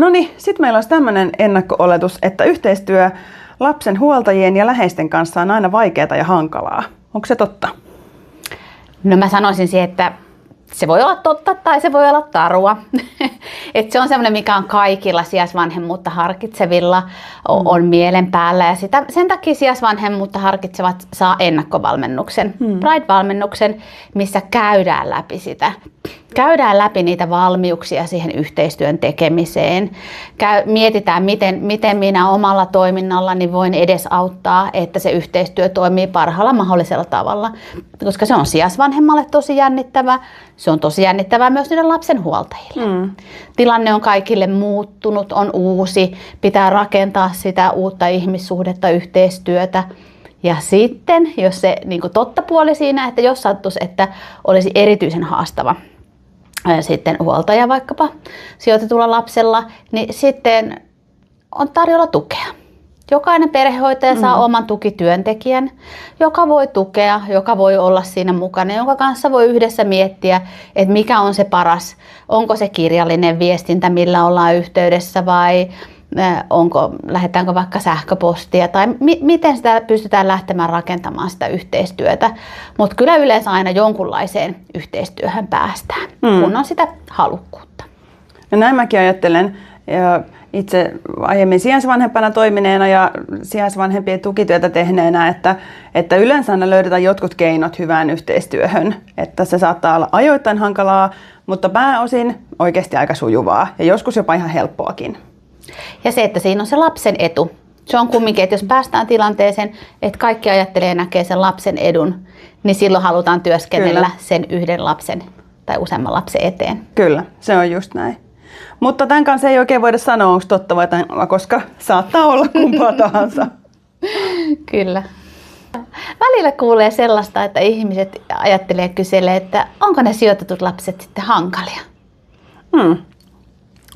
No niin, sitten meillä olisi tämmöinen ennakko-oletus, että yhteistyö lapsen huoltajien ja läheisten kanssa on aina vaikeaa ja hankalaa. Onko se totta? No mä sanoisin siihen, että se voi olla totta tai se voi olla tarua. Et se on semmoinen, mikä on kaikilla sijaisvanhemmuutta harkitsevilla on mielen päällä. Ja sen takia sijaisvanhemmuutta harkitsevat saa ennakkovalmennuksen, Pride-valmennuksen, missä käydään läpi sitä. Käydään läpi niitä valmiuksia siihen yhteistyön tekemiseen. Mietitään, miten minä omalla toiminnallani voin edesauttaa, että se yhteistyö toimii parhaalla mahdollisella tavalla. Koska se on sijaisvanhemmalle tosi jännittävää. Se on tosi jännittävää myös niiden lapsen huoltajille. Tilanne on kaikille muuttunut, on uusi. Pitää rakentaa sitä uutta ihmissuhdetta, yhteistyötä. Ja sitten, jos se niin kuin totta puoli siinä, että jos sattuisi, että olisi erityisen haastava sitten huoltaja vaikkapa sijoitetulla lapsella, niin sitten on tarjolla tukea. Jokainen perhehoitaja saa oman tukityöntekijän, joka voi tukea, joka voi olla siinä mukana, jonka kanssa voi yhdessä miettiä, että mikä on se paras, onko se kirjallinen viestintä, millä ollaan yhteydessä vai lähdetäänkö vaikka sähköpostia tai miten sitä pystytään lähtemään rakentamaan sitä yhteistyötä. Mutta kyllä yleensä aina jonkunlaiseen yhteistyöhön päästään, kun on sitä halukkuutta. Ja näin mäkin ajattelen itse aiemmin sijaisvanhempana toimineena ja sijaisvanhempien tukityötä tehneenä, että yleensä aina löydetään jotkut keinot hyvään yhteistyöhön. Että se saattaa olla ajoittain hankalaa, mutta pääosin oikeasti aika sujuvaa ja joskus jopa ihan helppoakin. Ja se, että siinä on se lapsen etu. Se on kumminkin, että jos päästään tilanteeseen, että kaikki ajattelee ja näkee sen lapsen edun, niin silloin halutaan työskennellä sen yhden lapsen tai useamman lapsen eteen. Kyllä, se on just näin. Mutta tämän kanssa ei oikein voida sanoa, onko totta vai koska saattaa olla kumpaa tahansa. Kyllä. Välillä kuulee sellaista, että ihmiset ajattelee ja kyselee, että onko ne sijoitetut lapset sitten hankalia?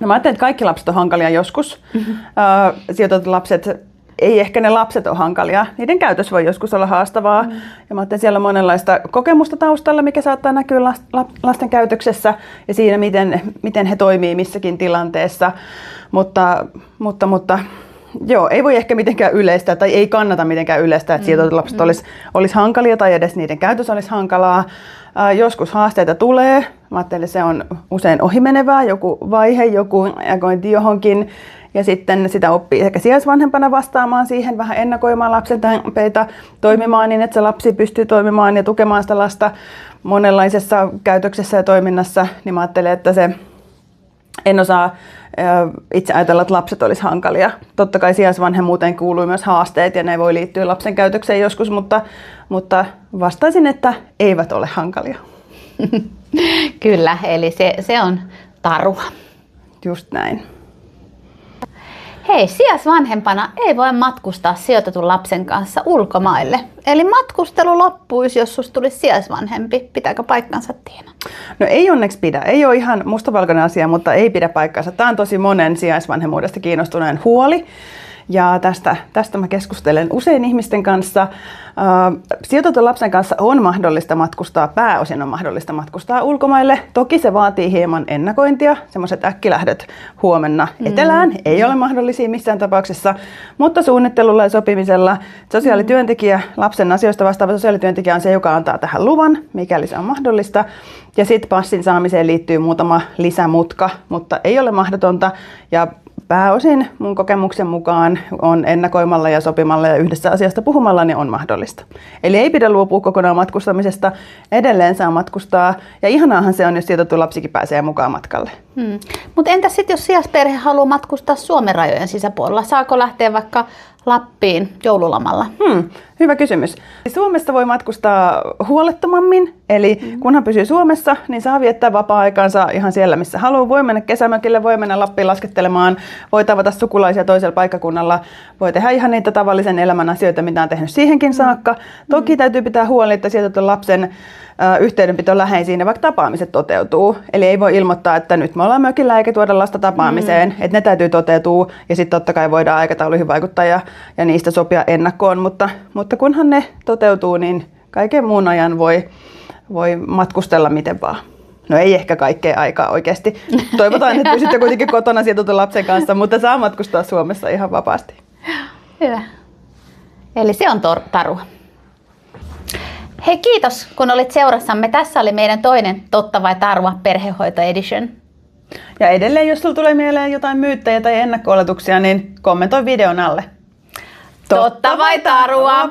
No mä ajattelen, että kaikki lapset on hankalia joskus. Sijoitetut lapset, ei ehkä ne lapset ole hankalia. Niiden käytös voi joskus olla haastavaa. Ja mä ajattelen, siellä on monenlaista kokemusta taustalla, mikä saattaa näkyä lasten käytöksessä ja siinä, miten he toimii missäkin tilanteessa. Mutta joo, ei voi ehkä mitenkään yleistää tai ei kannata mitenkään yleistää, että sijoitetut lapset olisi hankalia tai edes niiden käytös olisi hankalaa. Joskus haasteita tulee. Mä ajattelen, että se on usein ohimenevää, joku vaihe, joku reagointi johonkin. Ja sitten sitä oppii ehkä sijaisvanhempana vastaamaan siihen, vähän ennakoimaan lapsenpeitä toimimaan niin, että se lapsi pystyy toimimaan ja tukemaan sitä lasta monenlaisessa käytöksessä ja toiminnassa. Niin mä ajattelen, että en osaa itse ajatella, että lapset olisi hankalia. Totta kai sijaisvanhemmuuteen kuuluu myös haasteet ja ne voi liittyä lapsen käytökseen joskus, mutta vastaisin, että eivät ole hankalia. Kyllä, eli se on tarua. Just näin. Hei, sijaisvanhempana ei voi matkustaa sijoitetun lapsen kanssa ulkomaille. Eli matkustelu loppuisi, jos susta tulisi sijaisvanhempi. Pitääkö paikkansa, Tiina? No ei onneksi pidä. Ei ole ihan mustavalkoinen asia, mutta ei pidä paikkansa. Tämä on tosi monen sijaisvanhemmuudesta kiinnostuneen huoli. Ja tästä mä keskustelen usein ihmisten kanssa. Sijoitetun lapsen kanssa on mahdollista matkustaa, pääosin on mahdollista matkustaa ulkomaille. Toki se vaatii hieman ennakointia. Semmoiset äkkilähdöt huomenna etelään ei ole mahdollisia missään tapauksessa, mutta suunnittelulla ja sopimisella sosiaalityöntekijä, lapsen asioista vastaava sosiaalityöntekijä on se, joka antaa tähän luvan, mikäli se on mahdollista. Ja sitten passin saamiseen liittyy muutama lisämutka, mutta ei ole mahdotonta. Ja pääosin mun kokemuksen mukaan on ennakoimalla ja sopimalla ja yhdessä asiasta puhumalla niin on mahdollista. Eli ei pidä luopua kokonaan matkustamisesta, edelleen saa matkustaa ja ihanaahan se on, jos sijoitettu lapsikin pääsee mukaan matkalle. Mutta entäs sitten, jos sijaisperhe haluaa matkustaa Suomen rajojen sisäpuolella, saako lähteä vaikka Lappiin joululomalla? Hyvä kysymys. Suomesta voi matkustaa huolettomammin, eli kunhan pysyy Suomessa, niin saa viettää vapaa-aikansa ihan siellä, missä haluaa. Voi mennä kesämökille, voi mennä Lappiin laskettelemaan, voi tavata sukulaisia toisella paikkakunnalla, voi tehdä ihan niitä tavallisen elämän asioita, mitä on tehnyt siihenkin saakka. Toki täytyy pitää huoli, että sijoitetun lapsen yhteydenpito läheisiin ja vaikka tapaamiset toteutuu. Eli ei voi ilmoittaa, että nyt me ollaan mökillä eikä tuoda lasta tapaamiseen, että ne täytyy toteutua ja sitten totta kai voidaan aikatauluihin vaikuttaa ja niistä sopia ennakkoon, mutta kunhan ne toteutuu, niin kaiken muun ajan voi matkustella miten vaan. No ei ehkä kaikkea aikaa oikeasti. Toivotaan, että pysytte kuitenkin kotona sijoitutun lapsen kanssa, mutta saa matkustaa Suomessa ihan vapaasti. Hyvä. Eli se on tarua. Hei, kiitos kun olit seurassamme. Tässä oli meidän toinen Totta vai Tarua perhehoito edition. Ja edelleen, jos sulla tulee mieleen jotain myyttejä tai ennakko-oletuksia, niin kommentoi videon alle. Totta vai Tarua?